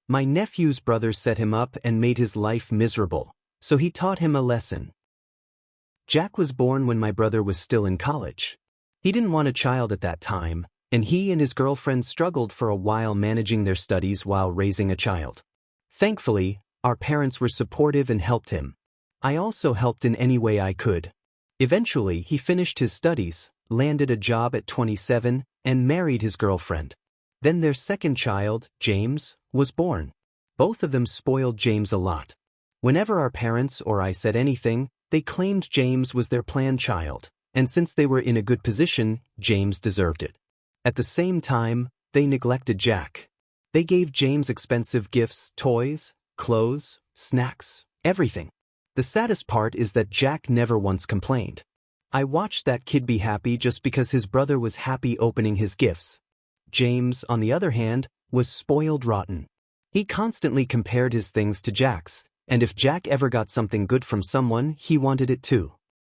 My nephew's brother set him up and made his life miserable, so he taught him a lesson. Jack was born when my brother was still in college. He didn't want a child at that time, and he and his girlfriend struggled for a while managing their studies while raising a child. Thankfully, our parents were supportive and helped him. I also helped in any way I could. Eventually, he finished his studies, landed a job at 27, and married his girlfriend. Then their second child, James, was born. Both of them spoiled James a lot. Whenever our parents or I said anything, they claimed James was their planned child, and since they were in a good position, James deserved it. At the same time, they neglected Jack. They gave James expensive gifts, toys, clothes, snacks, everything. The saddest part is that Jack never once complained. I watched that kid be happy just because his brother was happy opening his gifts. James, on the other hand, was spoiled rotten. He constantly compared his things to Jack's, and if Jack ever got something good from someone, he wanted it too.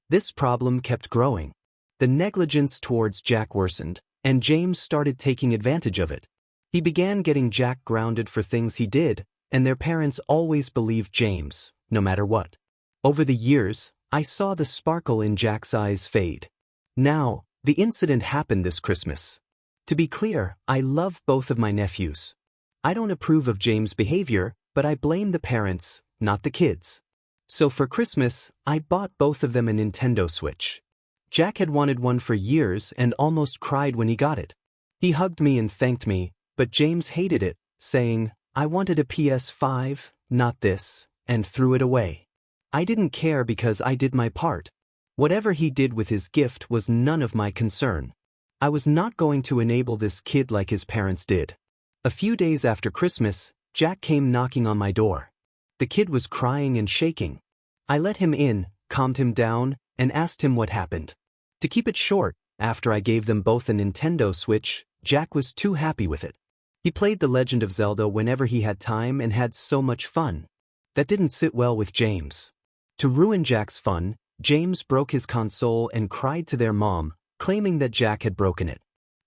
This problem kept growing. The negligence towards Jack worsened, and James started taking advantage of it. He began getting Jack grounded for things he did, and their parents always believed James, no matter what. Over the years, I saw the sparkle in Jack's eyes fade. Now, the incident happened this Christmas. To be clear, I love both of my nephews. I don't approve of James' behavior, but I blame the parents, not the kids. So for Christmas, I bought both of them a Nintendo Switch. Jack had wanted one for years and almost cried when he got it. He hugged me and thanked me, but James hated it, saying, "I wanted a PS5, not this," and threw it away. I didn't care because I did my part. Whatever he did with his gift was none of my concern. I was not going to enable this kid like his parents did. A few days after Christmas, Jack came knocking on my door. The kid was crying and shaking. I let him in, calmed him down, and asked him what happened. To keep it short, after I gave them both a Nintendo Switch, Jack was too happy with it. He played The Legend of Zelda whenever he had time and had so much fun. That didn't sit well with James. To ruin Jack's fun, James broke his console and cried to their mom, claiming that Jack had broken it.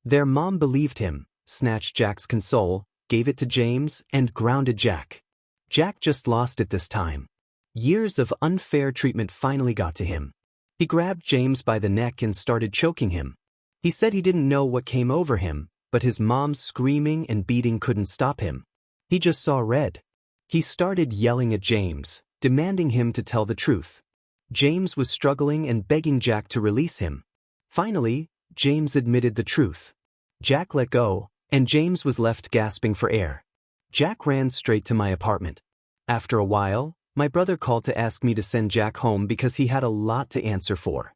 Their mom believed him, snatched Jack's console, gave it to James, and grounded Jack. Jack just lost it this time. Years of unfair treatment finally got to him. He grabbed James by the neck and started choking him. He said he didn't know what came over him, but his mom's screaming and beating couldn't stop him. He just saw red. He started yelling at James, demanding him to tell the truth. James was struggling and begging Jack to release him. Finally, James admitted the truth. Jack let go, and James was left gasping for air. Jack ran straight to my apartment. After a while, my brother called to ask me to send Jack home because he had a lot to answer for.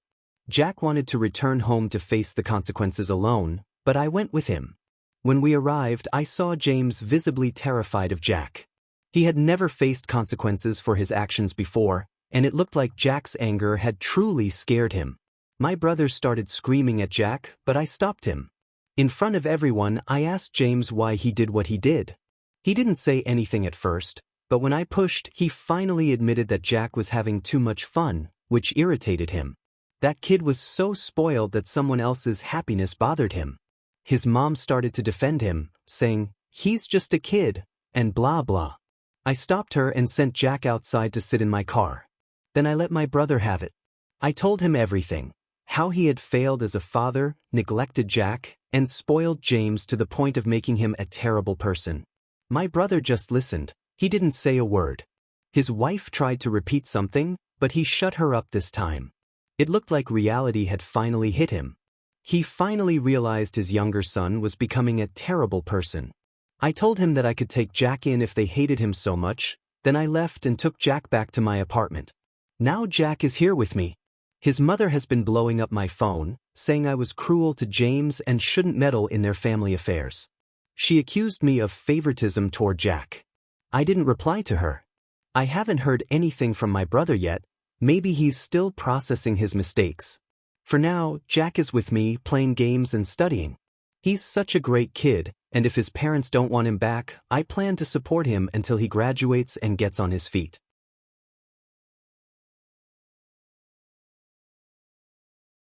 Jack wanted to return home to face the consequences alone, but I went with him. When we arrived, I saw James visibly terrified of Jack. He had never faced consequences for his actions before, and it looked like Jack's anger had truly scared him. My brother started screaming at Jack, but I stopped him. In front of everyone, I asked James why he did what he did. He didn't say anything at first, but when I pushed, he finally admitted that Jack was having too much fun, which irritated him. That kid was so spoiled that someone else's happiness bothered him. His mom started to defend him, saying, "He's just a kid," and blah blah. I stopped her and sent Jack outside to sit in my car. Then I let my brother have it. I told him everything. How he had failed as a father, neglected Jack, and spoiled James to the point of making him a terrible person. My brother just listened. He didn't say a word. His wife tried to repeat something, but he shut her up this time. It looked like reality had finally hit him. He finally realized his younger son was becoming a terrible person. I told him that I could take Jack in if they hated him so much, then I left and took Jack back to my apartment. Now Jack is here with me. His mother has been blowing up my phone, saying I was cruel to James and shouldn't meddle in their family affairs. She accused me of favoritism toward Jack. I didn't reply to her. I haven't heard anything from my brother yet. Maybe he's still processing his mistakes. For now, Jack is with me playing games and studying. He's such a great kid, and if his parents don't want him back, I plan to support him until he graduates and gets on his feet.